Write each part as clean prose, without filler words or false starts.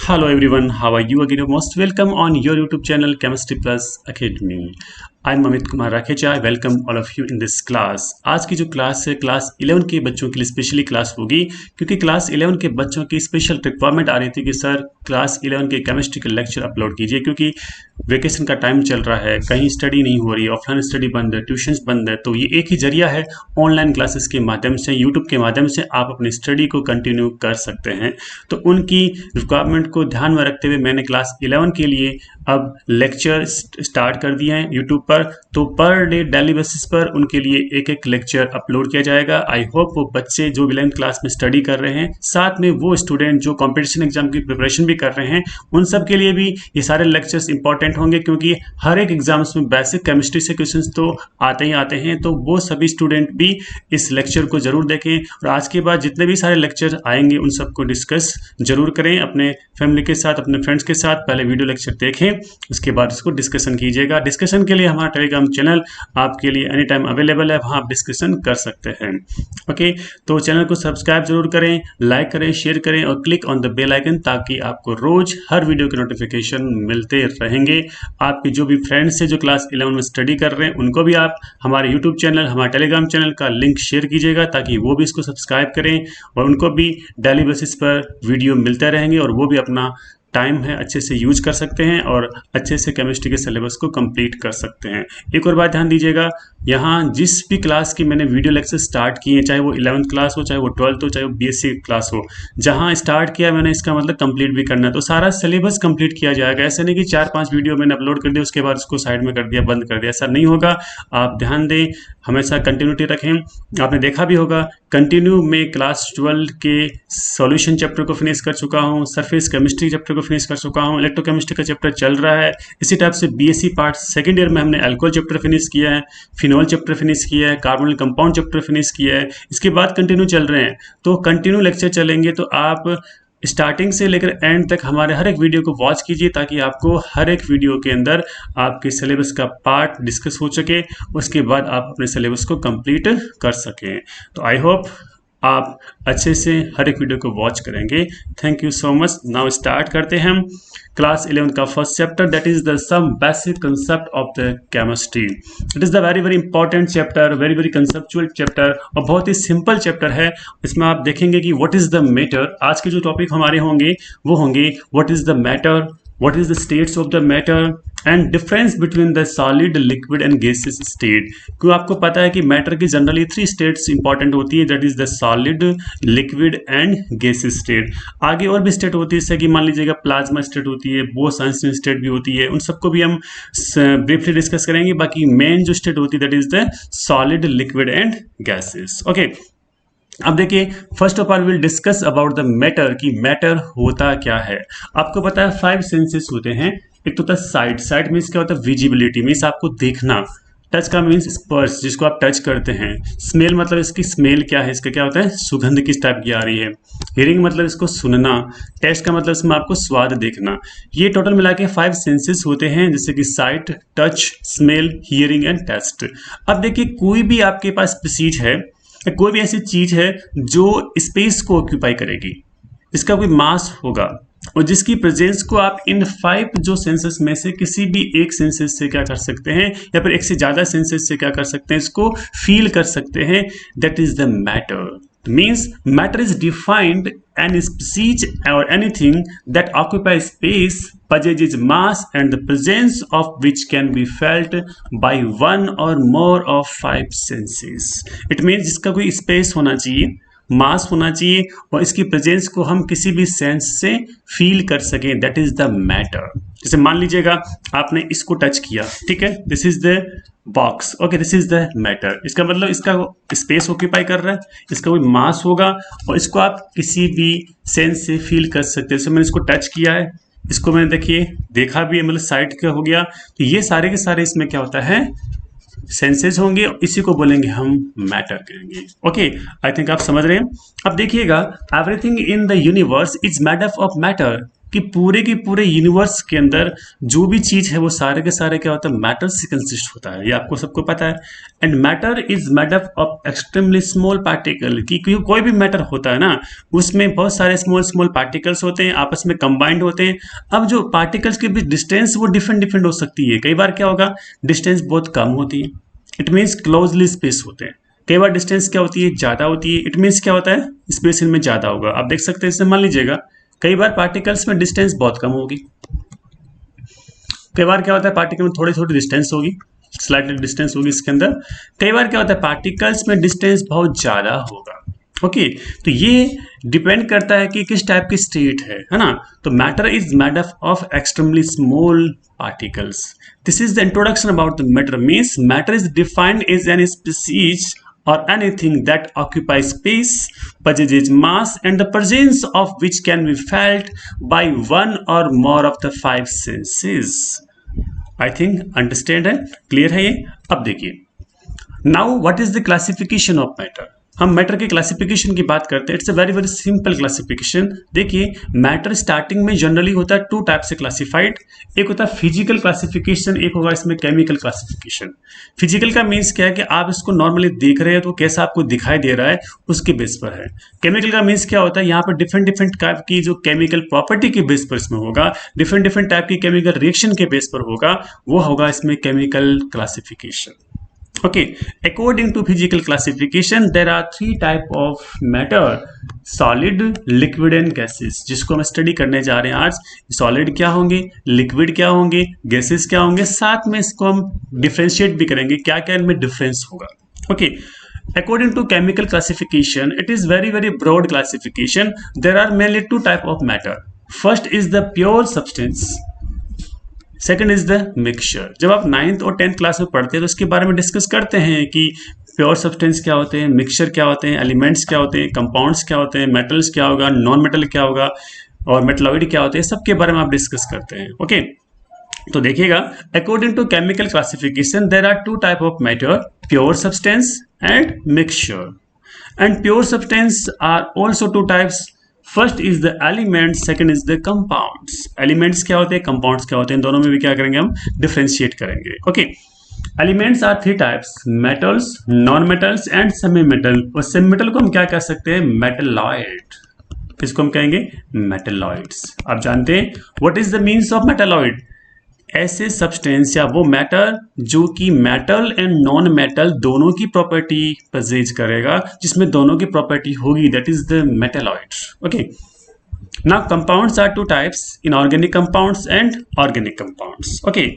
Hello everyone, how are you? Again, you're most welcome on your YouTube channel Chemistry Plus Academy. I'm Amit Kumar राखेचा। Welcome all of you in this class. आज की जो class है class 11 के बच्चों के लिए specially class होगी, क्योंकि क्लास 11 के बच्चों की स्पेशल रिक्वायरमेंट आ रही थी कि सर क्लास 11 के केमिस्ट्री के लेक्चर अपलोड कीजिए, क्योंकि वेकेशन का टाइम चल रहा है, कहीं स्टडी नहीं हो रही, ऑफलाइन स्टडी बंद है, ट्यूशंस बंद है। तो ये एक ही जरिया है, ऑनलाइन क्लासेस के माध्यम से, यूट्यूब के माध्यम से आप अपनी स्टडी को कंटिन्यू कर सकते हैं। तो उनकी रिक्वायरमेंट को ध्यान में रखते हुए मैंने क्लास 11 के लिए अब लेक्चर स्टार्ट कर दिए हैं यूट्यूब पर। तो पर डे डेली बेसिस पर उनके लिए एक एक लेक्चर अपलोड किया जाएगा। आई होप वो बच्चे जो 11th क्लास में स्टडी कर रहे हैं, साथ में वो स्टूडेंट जो कंपटीशन एग्जाम की प्रिपरेशन भी कर रहे हैं, उन सब के लिए भी ये सारे लेक्चर्स इंपॉर्टेंट होंगे, क्योंकि हर एक एग्जाम्स में बेसिक केमिस्ट्री से क्वेश्चंस तो आते ही आते हैं। तो वो सभी स्टूडेंट भी इस लेक्चर को जरूर देखें, और आज के बाद जितने भी सारे लेक्चर आएंगे उन सबको डिस्कस जरूर करें अपने फैमिली के साथ, अपने फ्रेंड्स के साथ। पहले वीडियो लेक्चर देखें, उसके बाद इसको डिस्कशन कीजिएगा। डिस्कशन के लिए हमारा टेलीग्राम चैनल आपके लिए एनी टाइम अवेलेबल है, वहां आप डिस्कशन कर सकते हैं। ओके, तो चैनल को सब्सक्राइब जरूर करें, लाइक करें, शेयर करें और click on the bell icon, ताकि आपको रोज हर वीडियो के नोटिफिकेशन मिलते रहेंगे। आपके जो भी फ्रेंड्स हैं जो क्लास 11 में स्टडी कर रहे हैं, उनको भी आप हमारे यूट्यूब चैनल, हमारे टेलीग्राम चैनल का लिंक शेयर कीजिएगा, ताकि वो भी इसको सब्सक्राइब करें और उनको भी डेली बेसिस पर वीडियो मिलते रहेंगे, और वो भी अपना टाइम है अच्छे से यूज कर सकते हैं और अच्छे से केमिस्ट्री के सिलेबस को कंप्लीट कर सकते हैं। एक और बात ध्यान दीजिएगा, यहाँ जिस भी क्लास की मैंने वीडियो लेक्चर स्टार्ट किए, चाहे वो 11th क्लास हो, चाहे वो 12th हो, चाहे वो BSc क्लास हो, जहाँ स्टार्ट किया मैंने, इसका मतलब कंप्लीट भी करना है। तो सारा सिलेबस कंप्लीट किया जाएगा। ऐसा नहीं कि 4-5 वीडियो मैंने अपलोड कर दिया उसके बाद उसको साइड में कर दिया, बंद कर दिया, ऐसा नहीं होगा। आप ध्यान दें, हमेशा कंटिन्यूटी रखें। आपने देखा भी होगा, कंटिन्यू में क्लास 12 के सॉल्यूशन चैप्टर को फिनिश कर चुका हूँ, सरफेस केमिस्ट्री चैप्टर को फिनिश कर चुका हूँ, इलेक्ट्रोकेमिस्ट्री का चैप्टर चल रहा है। इसी टाइप से BSc पार्ट सेकेंड ईयर में हमने अल्कोहल चैप्टर फिनिश किया है, फिनॉल चैप्टर फिनिश किया है, कार्बोनिल कंपाउंड चैप्टर फिनिश किया है। इसके बाद कंटिन्यू चल रहे हैं, तो कंटिन्यू लेक्चर चलेंगे। तो आप स्टार्टिंग से लेकर एंड तक हमारे हर एक वीडियो को वॉच कीजिए, ताकि आपको हर एक वीडियो के अंदर आपके सिलेबस का पार्ट डिस्कस हो सके, उसके बाद आप अपने सिलेबस को कंप्लीट कर सकें। तो आई होप आप अच्छे से हर एक वीडियो को वॉच करेंगे। Thank you so much. Now start करते हैं हम क्लास 11 का first chapter, that is the some basic concept of the chemistry. It is the very very important chapter, very very conceptual chapter, और बहुत ही simple chapter है। इसमें आप देखेंगे कि व्हाट इज द मैटर। आज के जो टॉपिक हमारे होंगे वो होंगे what is the matter, what is the states of the matter and difference between the solid, liquid and gaseous state। क्यों आपको पता है कि मैटर की जनरली 3 स्टेट्स इंपॉर्टेंट होती है, that is the solid, liquid and gaseous state. आगे और भी स्टेट होती है, जैसे कि मान लीजिएगा प्लाज्मा स्टेट होती है, बोस-आइंस्टीन स्टेट भी होती है, उन सबको भी हम ब्रीफली डिस्कस करेंगे। बाकी मेन जो स्टेट होती है that is the solid, liquid and gases. Okay, अब देखिए, first of all will discuss about the matter, कि मैटर होता क्या है। आपको पता है 5 सेंसेस होते हैं। एक तो होता है साइट। साइट मीन्स क्या होता है? विजिबिलिटी, मीन्स आपको देखना। टच का मीन्स स्पर्श, जिसको आप टच करते हैं। स्मेल मतलब इसकी स्मेल क्या है, इसका क्या होता है? सुगंध किस टाइप की आ रही है। हियरिंग मतलब इसको सुनना। टेस्ट का मतलब इसमें आपको स्वाद देखना। ये टोटल मिला के 5 सेंसेस होते हैं, जैसे कि sight, touch, smell, hearing and taste. अब देखिए, कोई भी आपके पास चीज है, कोई भी ऐसी चीज है जो स्पेस को ऑक्यूपाई करेगी, इसका कोई मास होगा, और जिसकी प्रेजेंस को आप इन 5 जो सेंसेस में से किसी भी एक सेंसेस से क्या कर सकते हैं, या फिर एक से ज्यादा सेंसेस से क्या कर सकते हैं, इसको फील कर सकते हैं। That is the matter. Means matter is defined any species or anything that occupies space, possesses mass, and the presence of which can be felt by one or more of 5 senses. It means जिसका कोई space होना चाहिए, मास होना चाहिए, और इसकी presence को हम किसी भी सेंस से फील कर सकें, दैट इज द मैटर। जैसे मान लीजिएगा आपने इसको टच किया, ठीक है, this is the box, okay, this is the matter. इसका मतलब इसका स्पेस ऑक्यूपाई कर रहा है, इसका कोई मास होगा, और इसको आप किसी भी सेंस से फील कर सकते हैं। जैसे मैंने इसको टच किया है, इसको मैंने देखिए देखा भी है, मतलब साइट का हो गया। तो ये सारे के सारे इसमें क्या होता है? सेंसेस होंगे, इसी को बोलेंगे हम मैटर कहेंगे। ओके, आई थिंक आप समझ रहे हैं। अब देखिएगा, everything in the universe is made up of matter, कि पूरे के पूरे यूनिवर्स के अंदर जो भी चीज है वो सारे के सारे क्या होता है, मैटर से कंसिस्ट होता है, ये आपको सबको पता है। And matter is made up of extremely small particle, कि कोई भी मैटर होता है ना उसमें बहुत सारे स्मॉल स्मॉल पार्टिकल्स होते हैं, आपस में कंबाइंड होते हैं। अब जो पार्टिकल्स के बीच डिस्टेंस वो डिफरेंट डिफरेंट हो सकती है, कई बार क्या होगा डिस्टेंस बहुत कम होती है, इट मीन्स क्लोजली स्पेस होते हैं। कई बार डिस्टेंस क्या होती है, ज्यादा होती है, इट मीन्स क्या होता है स्पेस इनमें ज्यादा होगा। आप देख सकते हैं, इससे मान लीजिएगा कई बार पार्टिकल्स में डिस्टेंस बहुत कम होगी, कई बार क्या होता है पार्टिकल में थोड़ी थोड़ी डिस्टेंस होगी, स्लाइटली डिस्टेंस होगी इसके अंदर। कई बार क्या होता है पार्टिकल्स में डिस्टेंस बहुत ज्यादा होगा। ओके, तो ये डिपेंड करता है कि किस टाइप की स्टेट है ना। तो matter is made up of extremely small particles. This is the introduction about the matter. Means matter is defined as an species or anything that occupies space, possesses mass, and the presence of which can be felt by one or more of the five senses. I think understand है, clear है ये। अब देखिए, now what is the classification of matter? हम matter के classification की बात करते हैं। It's a very very simple classification. देखिए, मैटर स्टार्टिंग में जनरली होता है टू टाइप से क्लासिफाइड, एक होता है फिजिकल क्लासिफिकेशन, एक होगा इसमें केमिकल क्लासिफिकेशन। फिजिकल का मीन्स क्या है कि आप इसको नॉर्मली देख रहे हैं तो कैसा आपको दिखाई दे रहा है उसके बेस पर है। केमिकल का मीन्स क्या होता है, यहाँ पर डिफरेंट डिफरेंट टाइप की जो केमिकल प्रॉपर्टी के बेस पर इसमें होगा, डिफरेंट डिफरेंट टाइप की केमिकल रिएक्शन के बेस पर होगा, वो होगा इसमें chemical classification. Okay, according to physical classification, there are three type of matter: solid, liquid and gases, जिसको हम स्टडी करने जा रहे हैं आज। सॉलिड क्या होंगे, लिक्विड क्या होंगे, गैसेस क्या होंगे, साथ में इसको हम डिफ्रेंशिएट भी करेंगे क्या क्या इनमें डिफरेंस होगा। Okay, according to chemical classification, it is very very broad classification. There are mainly two type of matter. First is the pure substance, second is the mixture. जब आप 9th और 10th क्लास में पढ़ते हैं तो इसके बारे में डिस्कस करते हैं कि प्योर सब्सटेंस क्या होते हैं, मिक्सचर क्या होते हैं, एलिमेंट्स क्या होते हैं, कंपाउंड्स क्या होते हैं, मेटल्स क्या होगा, नॉन मेटल क्या होगा और मेटलॉइड क्या होते हैं, सबके बारे में आप डिस्कस करते हैं। ओके, तो देखिएगा, according to chemical classification there are two type of matter: pure substance and mixture. And pure substance are also two types. First is the element, second is the compounds. Elements क्या होते हैं, compounds क्या होते हैं, दोनों में भी क्या करेंगे हम डिफरेंशिएट करेंगे। Okay, elements are three types: metals, non metals and semi metal. और सेमी मेटल को हम क्या कह सकते हैं, मेटलॉइड। इसको हम कहेंगे मेटलॉइड्स। आप जानते हैं what is the means of metalloid? ऐसे सब्सटेंस या वो मैटर जो कि मेटल एंड नॉन मेटल दोनों की प्रॉपर्टी पजेज करेगा, जिसमें दोनों की प्रॉपर्टी होगी, that is the metalloid. Okay, now compounds are two types: inorganic compounds and organic compounds. Okay,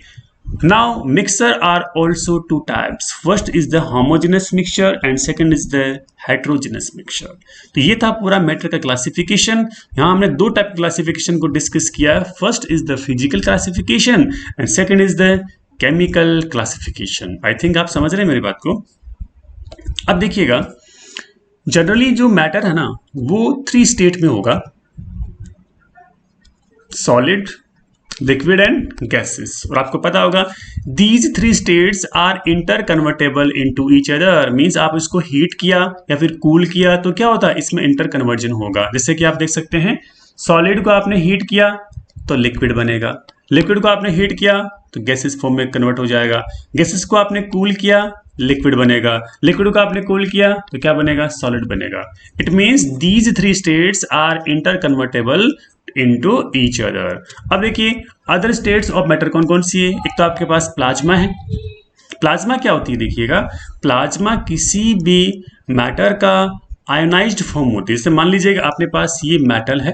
now mixture are also two types. First is the homogeneous mixture and second is the heterogeneous mixture. तो ये था पूरा matter का classification. यहाँ हमने दो type classification को discuss किया है। First is the physical classification and second is the chemical classification. I think आप समझ रहे हैं मेरी बात को। अब देखिएगा, जनरली जो मैटर है ना वो 3 स्टेट में होगा: सॉलिड, लिक्विड एंड गैसेस। और आपको पता होगा these 3 states are interconvertible into each other. Means आप इसको हीट किया या फिर कूल किया तो क्या होता है, इसमें इंटर कन्वर्जन होगा। जैसे कि आप देख सकते हैं, सॉलिड को आपने हीट किया तो लिक्विड बनेगा, लिक्विड को आपने हीट किया तो गैसेस फॉर्म में कन्वर्ट हो जाएगा, गैसेस को आपने कूल किया लिक्विड बनेगा, लिक्विड को आपने कूल किया तो क्या बनेगा, सॉलिड बनेगा। It means these 3 states are interconvertible into each other. अब देखिए, अदर स्टेट्स ऑफ मैटर कौन कौन सी है? एक तो आपके पास प्लाज्मा है। प्लाज्मा क्या होती है, देखिएगा, प्लाज्मा किसी भी मैटर का आयोनाइज्ड फॉर्म होती है। जैसे मान लीजिएगा आपने पास ये मेटल है,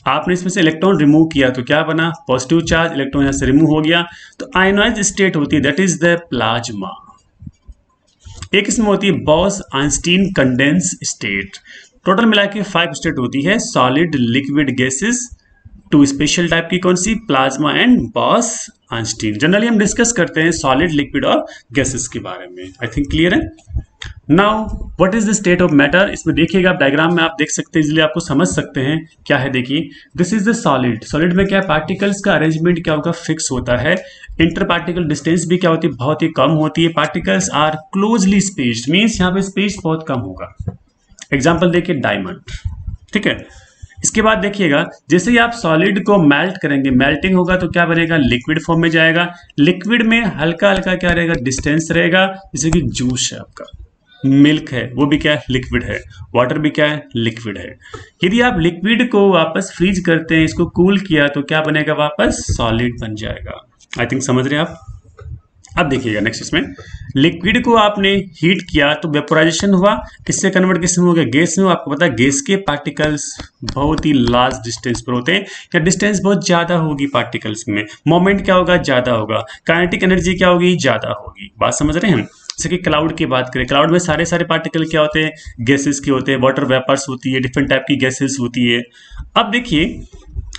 आपने इसमें से इलेक्ट्रॉन रिमूव किया तो क्या बना, पॉजिटिव चार्ज, इलेक्ट्रॉन यहां से रिमूव हो गया तो आयोनाइज्ड स्टेट होती है, दैट इज द प्लाज्मा। एक इसमें होती है बॉस-आइंस्टीन कंडेंस स्टेट। टोटल मिला के 5 स्टेट होती है: solid, liquid, gases, 2 special type की कौन सी, प्लाज्मा एंड बॉस-आइंस्टीन। जनरली हम डिस्कस करते हैं सॉलिड, लिक्विड और गैसेस के बारे में। आई थिंक क्लियर है। Now what is the state of matter? इसमें देखिएगा, डायग्राम में आप देख सकते हैं, इसलिए आपको समझ सकते हैं क्या है। देखिए, this is the solid. Solid में क्या है, पार्टिकल्स का अरेंजमेंट क्या होगा, फिक्स होता है। इंटर पार्टिकल डिस्टेंस भी क्या होती है, बहुत ही कम होती है। Particles are closely spaced, means यहाँ पे स्पेस बहुत कम होगा। एग्जाम्पल देखिए, डायमंड, ठीक है, इसके बाद देखिएगा, जैसे ही आप सॉलिड को मेल्ट करेंगे, मेल्टिंग होगा तो क्या बनेगा, लिक्विड फॉर्म में जाएगा। लिक्विड में हल्का हल्का क्या रहेगा, डिस्टेंस रहेगा। जैसे कि जूस है आपका, मिल्क है, वो भी क्या है, लिक्विड है। वाटर भी क्या है, लिक्विड है। यदि आप लिक्विड को वापस फ्रीज करते हैं, इसको कूल किया, तो क्या बनेगा, वापस सॉलिड बन जाएगा। आई थिंक समझ रहे हैं आप। अब देखिएगा नेक्स्ट, इसमें लिक्विड को आपने हीट किया तो वेपोराइजेशन हुआ, किससे कन्वर्ट किस में हो गया, गैस में। आपको पता है गैस के पार्टिकल्स बहुत ही लार्ज डिस्टेंस पर होते हैं, या डिस्टेंस बहुत ज्यादा होगी पार्टिकल्स में, मोमेंट क्या होगा, ज्यादा होगा, काइनेटिक एनर्जी क्या होगी, ज्यादा होगी। बात समझ रहे हैं। जैसे कि क्लाउड की बात करें, क्लाउड में सारे सारे पार्टिकल क्या होते हैं, गैसेस के होते हैं, वाटर वेपर्स होती है, डिफरेंट टाइप की गैसेस होती है। अब देखिए,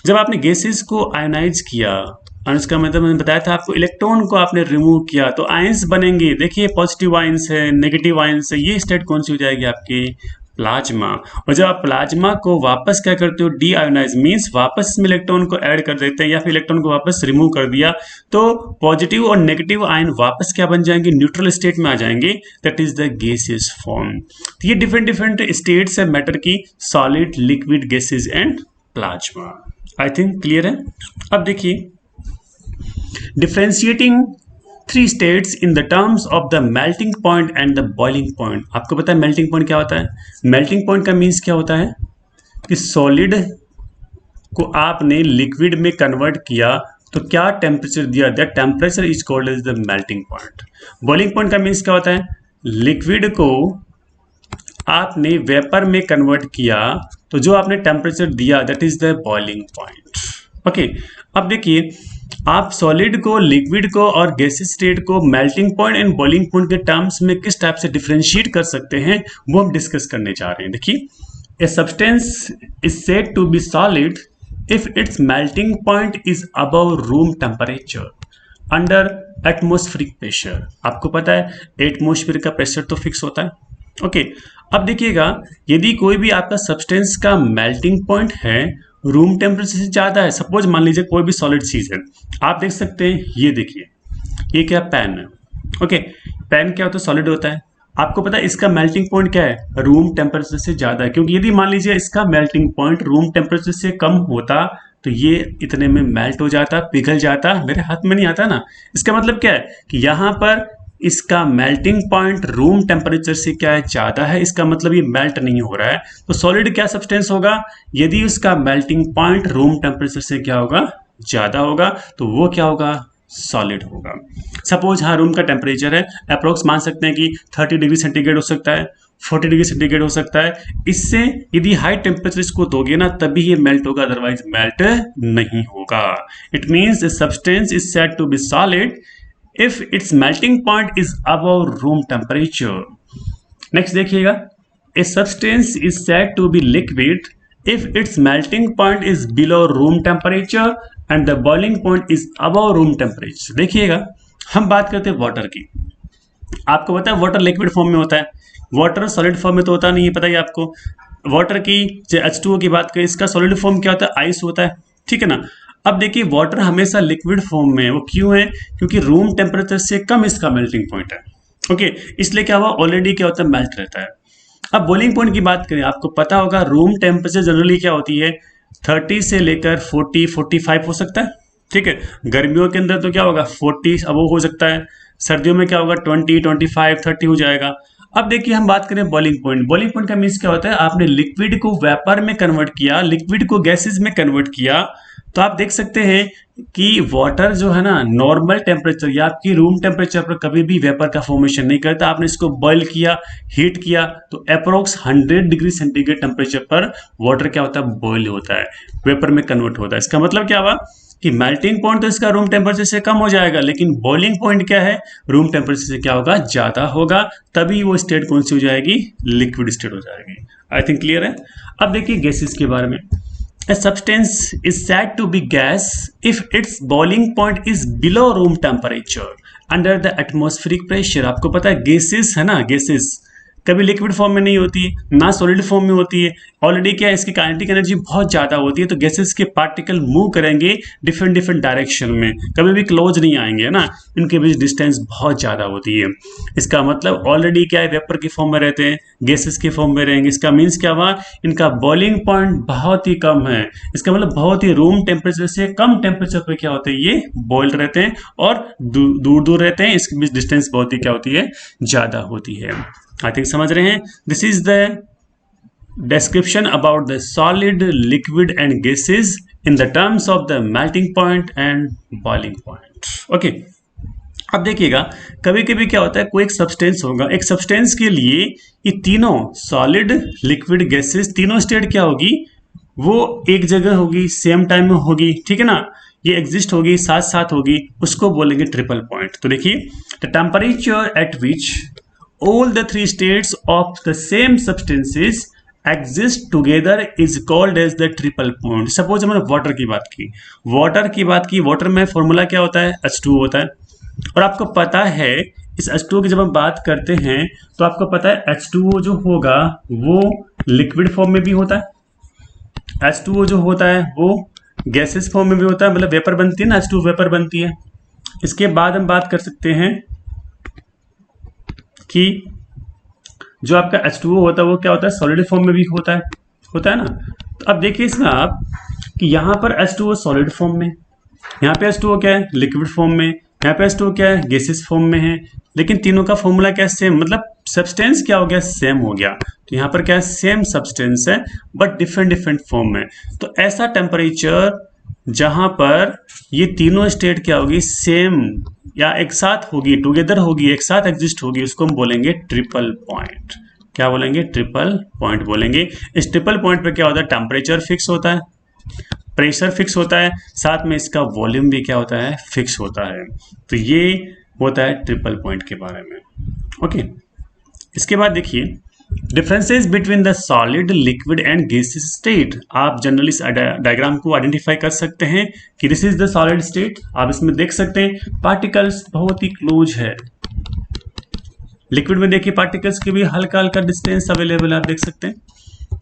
जब आपने गैसेस को आयोनाइज किया, और इसका मतलब मैंने बताया था आपको, इलेक्ट्रॉन को आपने रिमूव किया तो आयंस बनेंगे। देखिए पॉजिटिव आयंस है, नेगेटिव आयंस है, ये स्टेट कौन सी हो जाएगी आपकी, प्लाज्मा। और जब आप प्लाज्मा को वापस क्या करते हो, डी आयोनाइज, मीन्स वापस इसमें इलेक्ट्रॉन को ऐड कर देते हैं, या फिर इलेक्ट्रॉन को वापस रिमूव कर दिया, तो पॉजिटिव और नेगेटिव आयन वापस क्या बन जाएंगे, न्यूट्रल स्टेट में आ जाएंगे। That is the gaseous form. तो ये डिफरेंट डिफरेंट स्टेट्स है मैटर की, solid, liquid, gases and plasma. I think clear है। अब देखिए, differentiating three states in the terms of the melting point and the boiling point। आपको पता है melting point क्या होता है, melting point का मीन्स क्या होता है कि सॉलिड को आपने लिक्विड में कन्वर्ट किया तो क्या टेम्परेचर दिया, that temperature is called as the melting point. Boiling point का मीन्स क्या होता है, लिक्विड को आपने वेपर में कन्वर्ट किया तो जो आपने टेम्परेचर दिया that is the boiling point. Okay, अब देखिए, आप सॉलिड को, लिक्विड को और गैसेस स्टेट को melting point and boiling point के टर्म्स में किस टाइप से डिफरेंशिएट कर सकते हैं, वो हम डिस्कस करने जा रहे हैं। देखिए, a substance is said to be solid if its melting point is above room temperature under atmospheric pressure. आपको पता है एटमॉस्फेयर का प्रेशर तो फिक्स होता है। ओके, अब देखिएगा, यदि कोई भी आपका सब्सटेंस का मेल्टिंग पॉइंट है रूम टेम्परेचर से ज्यादा है, सपोज मान लीजिए कोई भी सॉलिड चीज है, आप देख सकते हैं, ये देखिए, ये क्या, पेन है। ओके, पेन क्या होता है, सॉलिड होता है। आपको पता है इसका मेल्टिंग पॉइंट क्या है, रूम टेम्परेचर से ज्यादा है, क्योंकि यदि मान लीजिए इसका मेल्टिंग पॉइंट रूम टेम्परेचर से कम होता तो ये इतने में मेल्ट हो जाता, पिघल जाता, मेरे हाथ में नहीं आता ना। इसका मतलब क्या है कि यहाँ पर इसका मेल्टिंग पॉइंट रूम टेम्परेचर से क्या है, ज्यादा है, इसका मतलब ये मेल्ट नहीं हो रहा है। तो सॉलिड क्या सब्सटेंस होगा, यदि उसका मेल्टिंग पॉइंट रूम टेम्परेचर से क्या होगा, ज्यादा होगा, तो वो क्या होगा, सॉलिड होगा। सपोज हाँ रूम का टेम्परेचर है अप्रोक्स, मान सकते हैं कि 30 डिग्री सेंटीग्रेड हो सकता है, 40 डिग्री सेंटीग्रेड हो सकता है। इससे यदि हाई टेम्परेचर इसको दोगे ना तभी ये मेल्ट होगा, अदरवाइज मेल्ट नहीं होगा। It means substance is said to be solid if its melting point is above room temperature। next देखिएगा, a substance is said to be liquid if its melting point is below room temperature and the boiling point is above room temperature। देखिएगा, हम बात करते हैं water की। आपको पता है वाटर लिक्विड फॉर्म में होता है, वाटर सॉलिड फॉर्म में तो होता नहीं है, पता ही आपको। वाटर की H2O की बात करें, इसका सॉलिड फॉर्म क्या होता है, आइस होता है, ठीक है ना। अब देखिए, वाटर हमेशा लिक्विड फॉर्म में है, वो क्यों है, क्योंकि रूम टेम्परेचर से कम इसका मेल्टिंग पॉइंट है। ओके, इसलिए क्या हुआ, ऑलरेडी क्या होता है, मेल्ट रहता है। अब बॉइलिंग पॉइंट की बात करें, आपको पता होगा रूम टेम्परेचर जनरली क्या होती है, 30 से लेकर 40-45 हो सकता है, ठीक है। गर्मियों के अंदर तो क्या होगा, 40 अब वो हो सकता है, सर्दियों में क्या होगा, 20-25-30 हो जाएगा। अब देखिए, हम बात करें बॉइलिंग पॉइंट। बॉइलिंग पॉइंट का मीन्स क्या होता है, आपने लिक्विड को वेपर में कन्वर्ट किया, लिक्विड को गैसेज में कन्वर्ट किया, तो आप देख सकते हैं कि वाटर जो है ना, नॉर्मल टेम्परेचर या आपकी रूम टेम्परेचर पर कभी भी वेपर का फॉर्मेशन नहीं करता। आपने इसको बॉइल किया, हीट किया, तो अप्रोक्स 100 डिग्री सेंटीग्रेड टेम्परेचर पर वाटर क्या होता है, बॉइल होता है, वेपर में कन्वर्ट होता है। इसका मतलब क्या हुआ कि मेल्टिंग पॉइंट तो इसका रूम टेम्परेचर से कम हो जाएगा, लेकिन बॉइलिंग पॉइंट क्या है, रूम टेम्परेचर से क्या होगा, ज्यादा होगा, तभी वो स्टेट कौन सी हो जाएगी, लिक्विड स्टेट हो जाएगी। आई थिंक क्लियर है। अब देखिए गैसेस के बारे में। A substance is said to be gas if its boiling point is below room temperature under the atmospheric pressure। आपको पता है गैसेस है ना, गैसेस कभी लिक्विड फॉर्म में नहीं होती है, ना सॉलिड फॉर्म में होती है। ऑलरेडी क्या है, इसकी काइनेटिक एनर्जी बहुत ज़्यादा होती है, तो गैसेस के पार्टिकल मूव करेंगे डिफरेंट डिफरेंट डायरेक्शन में, कभी भी क्लोज नहीं आएंगे, है ना, इनके बीच डिस्टेंस बहुत ज़्यादा होती है। इसका मतलब ऑलरेडी क्या है, वेपर के फॉर्म में रहते हैं, गैसेस के फॉर्म में रहेंगे। इसका मीन्स क्या हुआ, इनका बॉइलिंग पॉइंट बहुत ही कम है। इसका मतलब बहुत ही रूम टेम्परेचर से कम टेम्परेचर पे क्या होते हैं, ये बॉइल्ड रहते हैं और दूर दूर रहते हैं, इसके बीच डिस्टेंस बहुत ही क्या होती है, ज़्यादा होती है। आई थिंक समझ रहे हैं। This is the description about the solid, liquid and gases in the terms of the melting point and boiling point. Okay. अब देखिएगा, कभी कभी क्या होता है, कोई एक सब्सटेंस होगा, एक सब्सटेंस के लिए ये तीनों सॉलिड, लिक्विड, गैसेस, तीनों स्टेट क्या होगी, वो एक जगह होगी, सेम टाइम में होगी, ठीक है ना, ये एग्जिस्ट होगी, साथ साथ होगी, उसको बोलेंगे ट्रिपल पॉइंट। तो देखिए, the temperature at which all the three states of the same substances exist together is called as the triple point. Suppose हमने वाटर की बात की, वाटर में फॉर्मूला क्या होता है, H2O होता है। और आपको पता है इस H2O की जब हम बात करते हैं तो आपको पता है H2O जो होगा वो लिक्विड फॉर्म में भी होता है, H2O जो होता है वो गैसेस फॉर्म में भी होता है, मतलब वेपर बनती है ना, H2O वेपर बनती है। इसके बाद हम बात कर सकते हैं कि जो आपका H2O होता है वो क्या होता है, सॉलिड फॉर्म में भी होता है ना। तो अब देखिए इसमें आप कि यहाँ पर H2O सॉलिड फॉर्म में, यहाँ पे H2O क्या है, लिक्विड फॉर्म में, यहाँ पे H2O क्या है, गैसेस फॉर्म में है, लेकिन तीनों का फॉर्मूला क्या है, सेम, मतलब सब्सटेंस क्या हो गया, सेम हो गया। तो यहाँ पर क्या है, सेम सब्सटेंस है बट डिफरेंट डिफरेंट फॉर्म में। तो ऐसा टेम्परेचर जहां पर ये तीनों स्टेट क्या होगी, सेम या एक साथ होगी, टुगेदर होगी, एक साथ एग्जिस्ट होगी, उसको हम बोलेंगे ट्रिपल पॉइंट। क्या बोलेंगे, ट्रिपल पॉइंट बोलेंगे। इस ट्रिपल पॉइंट पे क्या होता है, टेम्परेचर फिक्स होता है, प्रेशर फिक्स होता है, साथ में इसका वॉल्यूम भी क्या होता है, फिक्स होता है। तो ये होता है ट्रिपल पॉइंट के बारे में। ओके, इसके बाद देखिए differences between the solid, liquid and gases state. आप जनरली इस डायग्राम को आइडेंटिफाई कर सकते हैं कि this is the solid state. आप इसमें देख सकते हैं पार्टिकल्स बहुत ही क्लोज है। लिक्विड में देखिए पार्टिकल्स के भी हल्का हल्का डिस्टेंस अवेलेबल है, आप देख सकते हैं।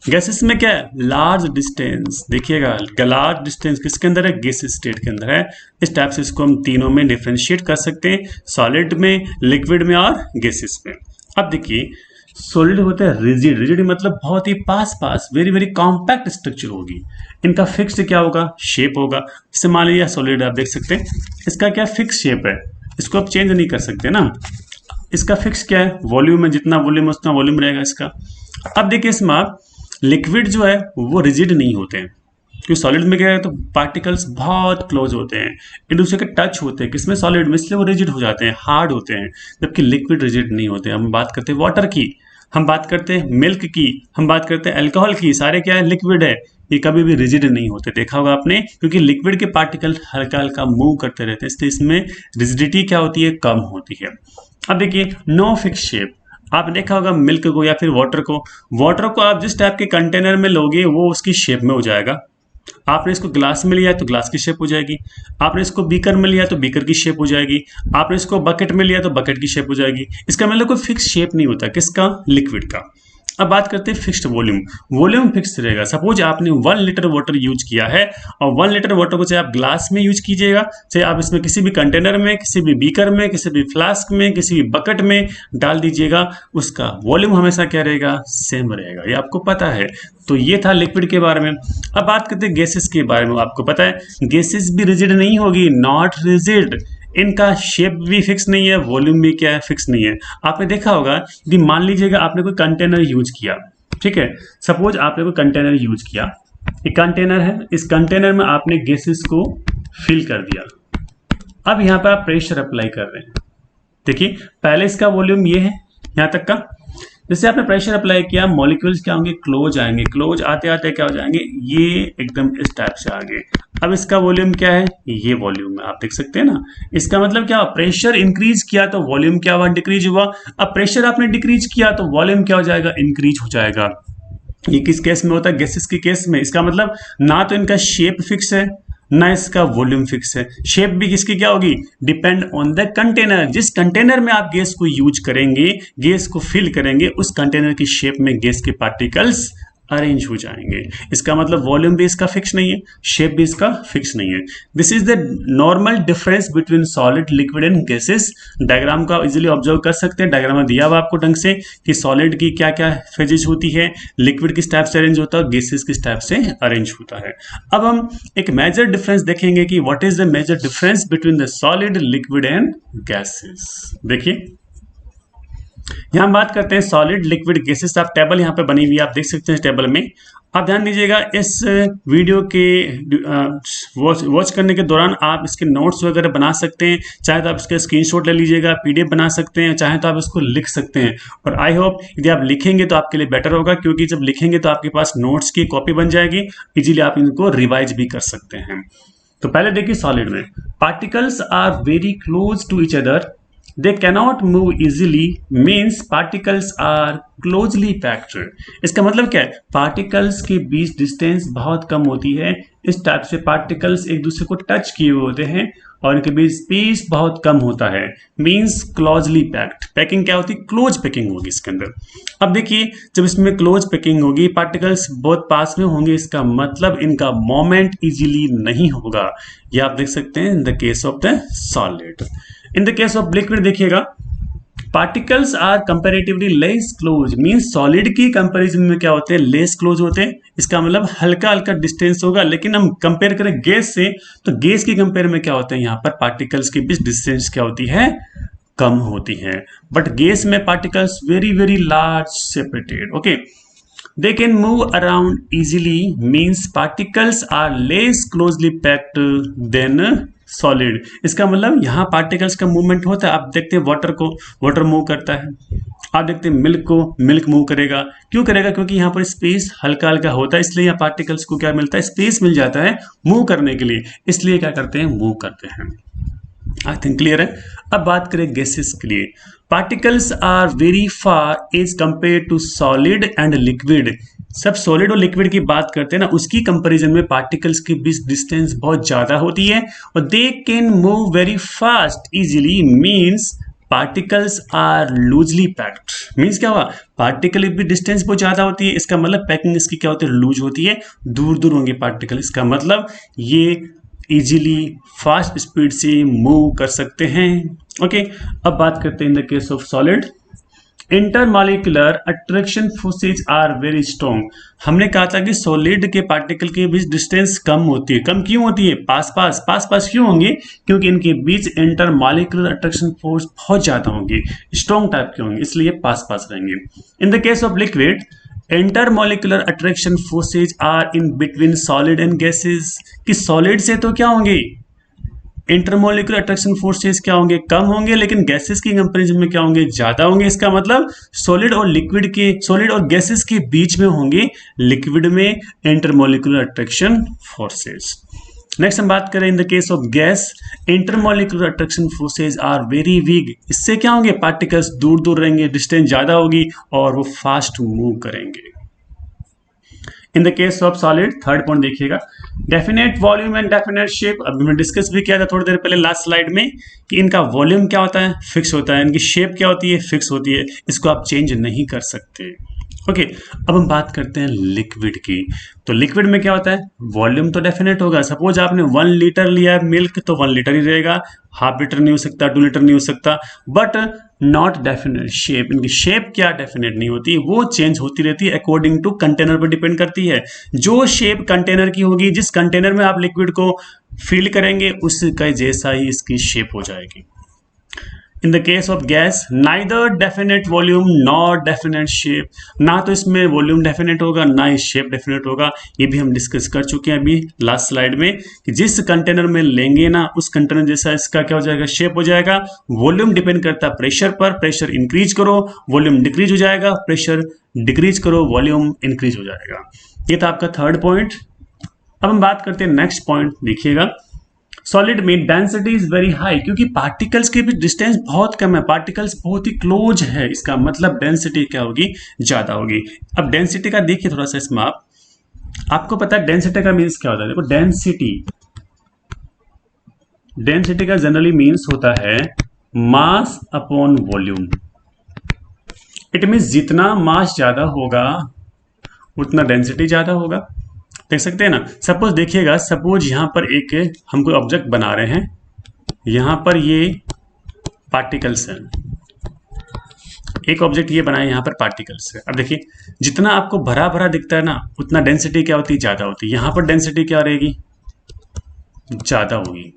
गैसेस में क्या है, लार्ज डिस्टेंस, देखिएगा लार्ज डिस्टेंस किसके अंदर है, गैसेस स्टेट के अंदर है। इस टाइप से इसको हम तीनों में डिफ्रेंशिएट कर सकते हैं, सॉलिड में, लिक्विड में और गैसेस में। अब देखिए सॉलिड होते हैं रिजिड, रिजिड मतलब बहुत ही पास वेरी वेरी कॉम्पैक्ट स्ट्रक्चर होगी। इनका फिक्स्ड क्या होगा, शेप होगा। जैसे मान लीजिए सॉलिड आप देख सकते हैं, इसका क्या फिक्स शेप है, इसको आप चेंज नहीं कर सकते ना। इसका फिक्स क्या है, वॉल्यूम है, जितना वॉल्यूम है उतना वॉल्यूम रहेगा इसका। अब देखिए इसमें आप लिक्विड जो है वो रिजिड नहीं होते हैं, क्योंकि सॉलिड में क्या है, तो पार्टिकल्स बहुत क्लोज होते हैं, एक दूसरे के टच होते हैं, किसमें, सॉलिड में, इसलिए वो रिजिड हो जाते हैं, हार्ड होते हैं, जबकि लिक्विड रिजिड नहीं होते। हम बात करते हैं वाटर की, हम बात करते हैं मिल्क की, हम बात करते हैं अल्कोहल की, सारे क्या है, लिक्विड है, ये कभी भी रिजिड नहीं होते। देखा होगा आपने, क्योंकि लिक्विड के पार्टिकल हल्का हल्का मूव करते रहते हैं, इसलिए इसमें रिजिडिटी क्या होती है, कम होती है। अब देखिए नो फिक्स शेप, आप देखा होगा मिल्क को या फिर वाटर को आप जिस टाइप के कंटेनर में लोगे वो उसकी शेप में हो जाएगा। आपने इसको ग्लास में लिया तो ग्लास की शेप हो जाएगी, आपने इसको बीकर में लिया तो बीकर की शेप हो जाएगी, आपने इसको बकेट में लिया तो बकेट की शेप हो जाएगी। इसका मतलब कोई फिक्स शेप नहीं होता, किसका, लिक्विड का। अब बात करते हैं फिक्स्ड वॉल्यूम, वॉल्यूम फिक्स रहेगा। सपोज आपने 1 लीटर वाटर यूज किया है, और 1 लीटर वाटर को चाहे आप ग्लास में यूज कीजिएगा, चाहे आप इसमें किसी भी कंटेनर में, किसी भी बीकर में, किसी भी फ्लास्क में, किसी भी बकेट में डाल दीजिएगा, उसका वॉल्यूम हमेशा क्या रहेगा, सेम रहेगा, ये आपको पता है। तो ये था लिक्विड के बारे में। अब बात करते हैं गैसेस के बारे में। आपको पता है गैसेस भी रिजिड नहीं होगी, नॉट रिजिड, इनका शेप भी फिक्स नहीं है, वॉल्यूम भी क्या है, फिक्स नहीं है। आपने देखा होगा कि मान लीजिएगा आपने कोई कंटेनर यूज किया, ठीक है, सपोज आपने कोई कंटेनर यूज किया, एक कंटेनर है, इस कंटेनर में आपने गैसेस को फिल कर दिया। अब यहाँ पे आप प्रेशर अप्लाई कर रहे हैं, देखिए पहले इसका वॉल्यूम ये है यहाँ तक का, जैसे आपने प्रेशर अप्लाई किया, मॉलिक्यूल्स क्या होंगे, क्लोज आएंगे, क्लोज आते आते क्या हो जाएंगे, ये एकदम इस टाइप से आगे। अब इसका वॉल्यूम क्या है, ये वॉल्यूम है, आप देख सकते हैं ना। इसका मतलब क्या, प्रेशर इंक्रीज किया तो वॉल्यूम क्या हुआ, डिक्रीज हुआ। अब प्रेशर आपने डिक्रीज किया तो वॉल्यूम क्या हो जाएगा, इंक्रीज हो जाएगा। ये किस केस में होता है, गैसेस के केस में। इसका मतलब ना तो इनका शेप फिक्स है ना इसका वॉल्यूम फिक्स है। शेप भी किसकी क्या होगी, डिपेंड ऑन द कंटेनर। जिस कंटेनर में आप गैस को यूज करेंगे, गैस को फिल करेंगे, उस कंटेनर की शेप में गैस के पार्टिकल्स अरेंज हो जाएंगे। इसका मतलब वॉल्यूम भी इसका फिक्स नहीं है, शेप भी इसका फिक्स नहीं है। This is the normal difference between solid, liquid and gases. Diagram का इजीली ऑब्जर्व कर सकते हैं, डायग्राम में दिया हुआ आपको ढंग से कि सॉलिड की क्या क्या फेजेज होती है, लिक्विड किस टाइप से अरेंज होता है, गैसेस किस टाइप से अरेंज होता है। अब हम एक मेजर डिफरेंस देखेंगे कि what is the major difference between the solid, liquid and gases. देखिए यहां बात करते हैं सॉलिड, लिक्विड, गैसेस। आप टेबल यहां पे बनी हुई है, आप देख सकते हैं टेबल में। आप ध्यान दीजिएगा, इस वीडियो के वॉच करने के दौरान आप इसके नोट्स वगैरह बना सकते हैं। चाहे तो आप इसके स्क्रीनशॉट ले लीजिएगा, पीडीएफ बना सकते हैं, चाहे तो आप इसको लिख सकते हैं। और आई होप यदि आप लिखेंगे तो आपके लिए बेटर होगा, क्योंकि जब लिखेंगे तो आपके पास नोट्स की कॉपी बन जाएगी, इजीली आप इनको रिवाइज भी कर सकते हैं। तो पहले देखिए सॉलिड में, particles are very close to each other, they cannot move easily means particles are closely packed। इसका मतलब क्या है, पार्टिकल्स के बीच डिस्टेंस बहुत कम होती है। इस टाइप से पार्टिकल्स एक दूसरे को टच किए हुए होते हैं और इनके बीच स्पेस बहुत कम होता है, मींस क्लोजली पैक्ड। पैकिंग क्या होती है, क्लोज पैकिंग होगी इसके अंदर। अब देखिए जब इसमें क्लोज पैकिंग होगी, पार्टिकल्स बहुत पास में होंगे, इसका मतलब इनका मोमेंट इजीली नहीं होगा। ये आप देख सकते हैं in the case of the solid. In the case of liquid देखिएगा, particles are comparatively less close, means solid की कंपैरिजन में क्या होते हैं, लेस क्लोज होते हैं। इसका मतलब हल्का हल्का डिस्टेंस होगा। लेकिन हम कंपेयर करें गैस से, तो गैस की कंपेयर में क्या होता है, यहाँ पर पार्टिकल्स के बीच डिस्टेंस क्या होती है, कम होती है। बट गैस में particles very very large separated, okay. They can move around easily means particles are less closely packed than solid। इसका मतलब यहाँ पार्टिकल्स का मूवमेंट होता है। आप देखते हैं वाटर को, वाटर मूव करता है। आप देखते हैं मिल्क को, मिल्क मूव करेगा। क्यों करेगा, क्योंकि यहाँ पर स्पेस हल्का हल्का होता है, इसलिए यहाँ पार्टिकल्स को क्या मिलता है, स्पेस मिल जाता है मूव करने के लिए, इसलिए क्या करते हैं, मूव करते हैं। आई थिंक क्लियर है। अब बात करें गैसेस के लिए, particles are very far as compare to solid and liquid. सब सॉलिड और लिक्विड की बात करते हैं ना, उसकी कंपैरिजन में पार्टिकल्स के बीच डिस्टेंस बहुत ज्यादा होती है और they can move very fast easily, means particles are loosely packed. Means क्या हुआ, पार्टिकल की डिस्टेंस बहुत ज्यादा होती है, इसका मतलब पैकिंग इसकी क्या होती है, लूज होती है, दूर दूर होंगे पार्टिकल। इसका मतलब ये इजीली फास्ट स्पीड से मूव कर सकते हैं, ओके। अब बात करते हैं in the case of solid, intermolecular attraction forces are very strong. हमने कहा था कि सॉलिड के पार्टिकल के बीच डिस्टेंस कम होती है। कम क्यों होती है, पास पास क्यों होंगे, क्योंकि इनके बीच इंटरमॉलिक्यूलर अट्रैक्शन फोर्स बहुत ज्यादा होंगे, स्ट्रॉन्ग टाइप के होंगे, इसलिए पास पास रहेंगे। In the case of liquid, intermolecular attraction forces are in between solid and gases. कि सॉलिड से तो क्या होंगे, इंटरमॉलिक्यूलर अट्रैक्शन फोर्सेस क्या होंगे, कम होंगे, लेकिन गैसेस की कंपैरिजन में क्या होंगे, ज्यादा होंगे। इसका मतलब सॉलिड और गैसेस के बीच में होंगे लिक्विड में इंटरमॉलिक्यूलर अट्रैक्शन फोर्सेस। नेक्स्ट हम बात करें in the case of gas, intermolecular attraction forces are very weak. इससे क्या होंगे, पार्टिकल्स दूर दूर रहेंगे, डिस्टेंस ज्यादा होगी और वो फास्ट मूव करेंगे। In the case of solid, third point देखिएगा, definite volume and definite shape. अभी मैं डिस्कस भी किया था थोड़ी देर पहले लास्ट स्लाइड में कि इनका वॉल्यूम क्या होता है, फिक्स होता है, इनकी शेप क्या होती है, फिक्स होती है, इसको आप चेंज नहीं कर सकते, ओके। अब हम बात करते हैं लिक्विड की। तो लिक्विड में क्या होता है, वॉल्यूम तो डेफिनेट होगा। सपोज आपने 1 लीटर लिया है मिल्क, तो 1 लीटर ही रहेगा, हाफ लीटर नहीं हो सकता, 2 लीटर नहीं हो सकता। बट नॉट डेफिनेट शेप, इनकी शेप क्या डेफिनेट नहीं होती, वो चेंज होती रहती है, अकॉर्डिंग टू कंटेनर पर डिपेंड करती है। जो शेप कंटेनर की होगी, जिस कंटेनर में आप लिक्विड को फिल करेंगे, उसका जैसा ही इसकी शेप हो जाएगी। इन the case of gas, neither definite volume not definite shape. ना तो इसमें वॉल्यूम डेफिनेट होगा, ना ही शेप डेफिनेट होगा। ये भी हम डिस्कस कर चुके हैं अभी लास्ट स्लाइड में कि जिस कंटेनर में लेंगे ना, उस कंटेनर जैसा इसका क्या हो जाएगा, शेप हो जाएगा। वॉल्यूम डिपेंड करता है प्रेशर पर, प्रेशर इंक्रीज करो वॉल्यूम डिक्रीज हो जाएगा, प्रेशर डिक्रीज करो वॉल्यूम इंक्रीज हो जाएगा। ये था आपका थर्ड पॉइंट। अब हम बात करते हैं नेक्स्ट पॉइंट, देखिएगा सॉलिड में डेंसिटी इज वेरी हाई, क्योंकि पार्टिकल्स के बीच डिस्टेंस बहुत कम है, पार्टिकल्स बहुत ही क्लोज है, इसका मतलब डेंसिटी क्या होगी, ज्यादा होगी। अब डेंसिटी का देखिए थोड़ा सा इसमें आपको पता है डेंसिटी का मीन्स क्या होता है। देखो डेंसिटी डेंसिटी का जनरली मीन्स होता है mass upon volume. It means जितना मास ज्यादा होगा उतना डेंसिटी ज्यादा होगा। देख सकते हैं ना, सपोज देखिएगा, सपोज यहां पर एक हम कोई ऑब्जेक्ट बना रहे हैं, यहां पर ये पार्टिकल्स हैं, एक ऑब्जेक्ट ये बनाया, यहां पर पार्टिकल्स है। अब देखिए जितना आपको भरा भरा दिखता है ना उतना डेंसिटी क्या होती है, ज्यादा होती है। यहां पर डेंसिटी क्या रहेगी, ज्यादा होगी।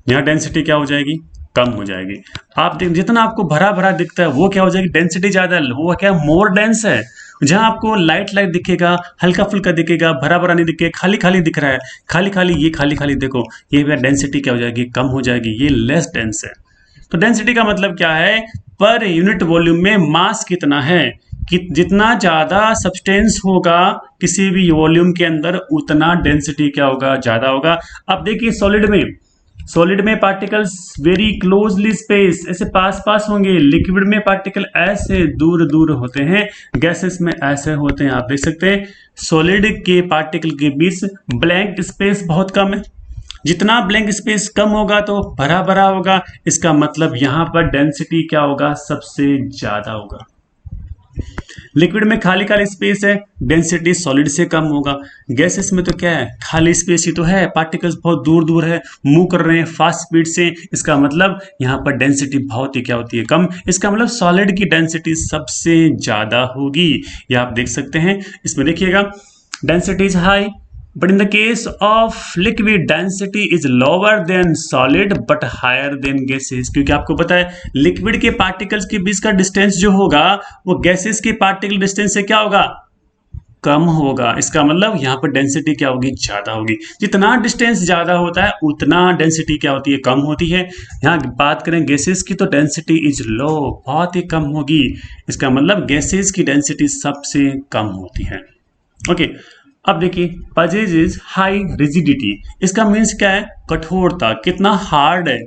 यहाँ डेंसिटी क्या हो जाएगी, कम हो जाएगी। आप देख जितना आपको भरा भरा दिखता है वो क्या हो जाएगी, डेंसिटी ज्यादा है, वो क्या मोर डेंस है। जहां आपको लाइट लाइट दिखेगा, हल्का फुल्का दिखेगा, भरा भरा नहीं दिखेगा, खाली खाली दिख रहा है, खाली खाली, ये खाली खाली देखो, ये डेंसिटी क्या हो जाएगी, कम हो जाएगी, ये लेस डेंस है। तो डेंसिटी का मतलब क्या है, पर यूनिट वॉल्यूम में मास कितना है, कि जितना ज्यादा सब्सटेंस होगा किसी भी वॉल्यूम के अंदर उतना डेंसिटी क्या होगा, ज्यादा होगा। अब देखिए सॉलिड में पार्टिकल्स वेरी क्लोजली स्पेस, ऐसे पास पास होंगे। लिक्विड में पार्टिकल ऐसे दूर दूर होते हैं, गैसेस में ऐसे होते हैं। आप देख सकते हैं सॉलिड के पार्टिकल के बीच ब्लैंक स्पेस बहुत कम है। जितना ब्लैंक स्पेस कम होगा तो भरा भरा होगा, इसका मतलब यहां पर डेंसिटी क्या होगा, सबसे ज्यादा होगा। लिक्विड में खाली खाली स्पेस है, डेंसिटी सॉलिड से कम होगा। गैसेस में तो क्या है, खाली स्पेस ही तो है, पार्टिकल्स बहुत दूर दूर है, मूव कर रहे हैं फास्ट स्पीड से, इसका मतलब यहाँ पर डेंसिटी बहुत ही क्या होती है, कम। इसका मतलब सॉलिड की डेंसिटी सबसे ज्यादा होगी। ये आप देख सकते हैं, इसमें देखिएगा density is high, but in the case of liquid density is lower than solid but higher than gases। क्योंकि आपको पता है लिक्विड के पार्टिकल्स के बीच का डिस्टेंस जो होगा वो गैसेस के पार्टिकल डिस्टेंस से क्या होगा, कम होगा। इसका मतलब यहाँ पर डेंसिटी क्या होगी, ज्यादा होगी। जितना डिस्टेंस ज्यादा होता है उतना डेंसिटी क्या होती है, कम होती है। यहाँ बात करें गैसेस की तो डेंसिटी इज लो, बहुत ही कम होगी। इसका मतलब गैसेस की डेंसिटी सबसे कम होती है। ओके अब देखिए पजेज इज हाई रिजिडिटी, इसका मीन्स क्या है, कठोरता, कितना हार्ड है।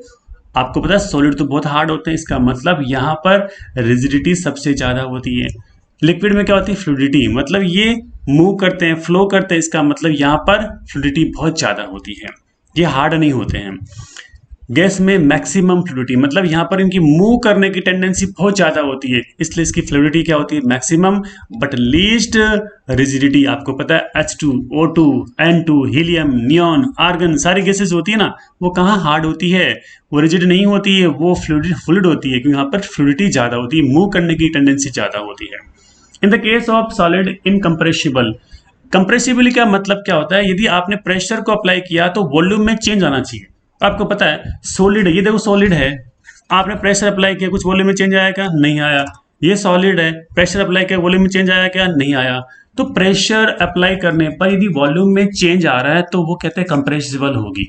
आपको पता है सॉलिड तो बहुत हार्ड होते हैं, इसका मतलब यहाँ पर रिजिडिटी सबसे ज्यादा होती है। लिक्विड में क्या होती है, फ्लूइडिटी, मतलब ये मूव करते हैं, फ्लो करते हैं, इसका मतलब यहाँ पर फ्लूइडिटी बहुत ज्यादा होती है, ये हार्ड नहीं होते हैं। गैस में मैक्सिमम फ्लूइडिटी, मतलब यहाँ पर इनकी मूव करने की टेंडेंसी बहुत ज्यादा होती है, इसलिए इसकी फ्लूइडिटी क्या होती है, मैक्सिमम, बट लीस्ट रिजिडिटी। आपको पता है H2, O2, N2, helium, neon, argon, सारी गैसेस होती है ना, वो कहाँ हार्ड होती है, वो रिजिड नहीं होती है, वो फ्लूइड होती है, क्योंकि यहाँ पर फ्लूइडिटी ज्यादा होती है, मूव करने की टेंडेंसी ज्यादा होती है। इन the case of solid incompressible, compressible का मतलब क्या होता है, यदि आपने प्रेशर को अप्लाई किया तो वॉल्यूम में चेंज आना चाहिए। आपको पता है सॉलिड, ये देखो सॉलिड है, आपने प्रेशर अप्लाई किया, कुछ वॉल्यूम में चेंज आया क्या, नहीं आया। ये सॉलिड है, प्रेशर अप्लाई किया, वॉल्यूम में चेंज आया क्या, नहीं आया। तो प्रेशर अप्लाई करने पर यदि वॉल्यूम में चेंज आ रहा है तो वो कहते हैं कंप्रेसिबल होगी।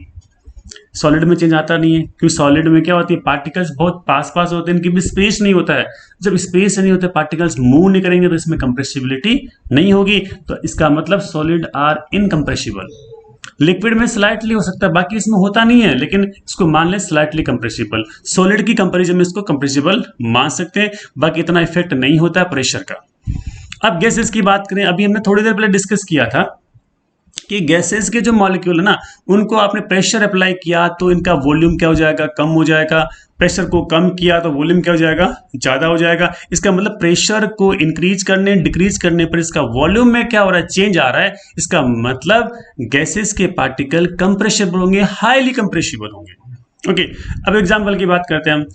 सॉलिड में चेंज आता नहीं है, क्योंकि सॉलिड में क्या होती है, पार्टिकल्स बहुत पास पास होते हैं, इनकी भी स्पेस नहीं होता है। जब स्पेस नहीं होता, पार्टिकल्स मूव नहीं करेंगे तो इसमें कंप्रेसिबिलिटी नहीं होगी। तो इसका मतलब सॉलिड आर इनकम्प्रेसिबल। लिक्विड में स्लाइटली हो सकता है, बाकी इसमें होता नहीं है, लेकिन इसको मान लें स्लाइटली कंप्रेसिबल। सॉलिड की कंपैरिजन में इसको कंप्रेसिबल मान सकते हैं, बाकी इतना इफेक्ट नहीं होता है प्रेशर का। अब गैसेस की बात करें, अभी हमने थोड़ी देर पहले डिस्कस किया था कि गैसेस के जो मॉलिक्यूल है ना, उनको आपने प्रेशर अप्लाई किया तो इनका वॉल्यूम क्या हो जाएगा, कम हो जाएगा। प्रेशर को कम किया तो वॉल्यूम क्या हो जाएगा, ज्यादा हो जाएगा। इसका मतलब प्रेशर को इंक्रीज करने डिक्रीज करने पर इसका वॉल्यूम में क्या हो रहा है, चेंज आ रहा है। इसका मतलब गैसेस के पार्टिकल कंप्रेसिबल होंगे, हाईली कंप्रेसिबल होंगे। ओके अब एग्जाम्पल की बात करते हैं हम।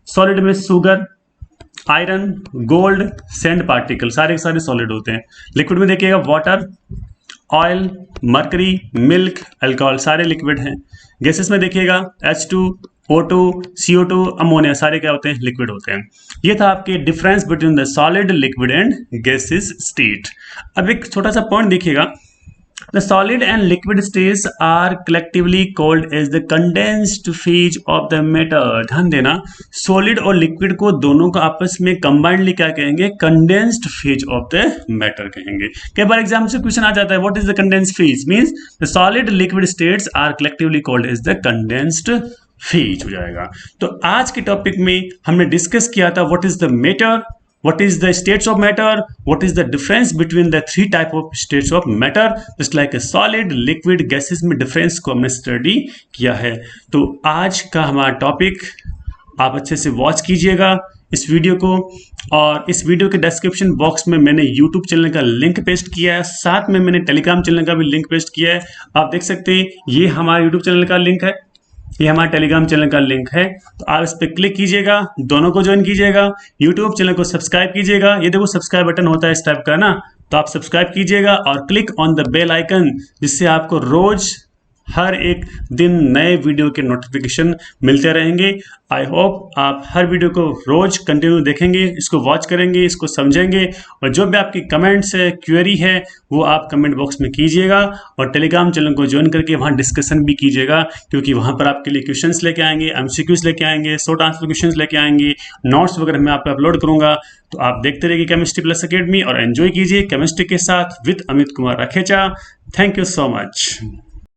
सॉलिड में sugar, iron, gold, sand particle सारे के सारे सॉलिड होते हैं। लिक्विड में देखिएगा water, oil, mercury, milk, alcohol सारे लिक्विड हैं। गैसेस में देखिएगा H2, O2, CO2, अमोनिया सारे क्या होते हैं, लिक्विड होते हैं। ये था आपके difference between the solid, liquid and gases state. अब एक छोटा सा पॉइंट देखिएगा, the solid and liquid states are collectively called as the condensed phase of the matter. ध्यान देना, सॉलिड और लिक्विड को दोनों को आपस में कंबाइंडली क्या कहेंगे, condensed phase of the matter कहेंगे। कई बार एग्जाम से क्वेश्चन आ जाता है, what is the condensed phase, means the solid liquid states are collectively called as the condensed phase हो जाएगा। तो आज के टॉपिक में हमने डिस्कस किया था what is the matter, what is the states of matter, what is the difference between the three type of states of matter, just like a solid, liquid, gases में difference को हमने study किया है। तो आज का हमारा टॉपिक आप अच्छे से वॉच कीजिएगा इस वीडियो को, और इस वीडियो के डिस्क्रिप्शन बॉक्स में मैंने यूट्यूब चैनल का लिंक पेस्ट किया है, साथ में मैंने टेलीग्राम चैनल का भी लिंक पेस्ट किया है। आप देख सकते हैं ये हमारा यूट्यूब चैनल का लिंक है, ये हमारा टेलीग्राम चैनल का लिंक है। तो आप इस पर क्लिक कीजिएगा, दोनों को ज्वाइन कीजिएगा, यूट्यूब चैनल को सब्सक्राइब कीजिएगा। ये देखो सब्सक्राइब बटन होता है इस टाइप का ना, तो आप सब्सक्राइब कीजिएगा और click on the bell icon, जिससे आपको रोज हर एक दिन नए वीडियो के नोटिफिकेशन मिलते रहेंगे। आई होप आप हर वीडियो को रोज कंटिन्यू देखेंगे, इसको वॉच करेंगे, इसको समझेंगे, और जो भी आपकी कमेंट्स है, क्वेरी है, वो आप कमेंट बॉक्स में कीजिएगा। और टेलीग्राम चैनल को ज्वाइन करके वहाँ डिस्कशन भी कीजिएगा, क्योंकि वहाँ पर आपके लिए क्वेश्चंस लेके आएंगे, MCQs लेके आएंगे, शॉर्ट आंसर क्वेश्चंस लेके आएंगे, नोट्स वगैरह मैं आप पे अपलोड करूँगा। तो आप देखते रहिए केमिस्ट्री प्लस अकेडमी और एंजॉय कीजिए केमिस्ट्री के साथ with Amit Kumar राखेचा। Thank you so much.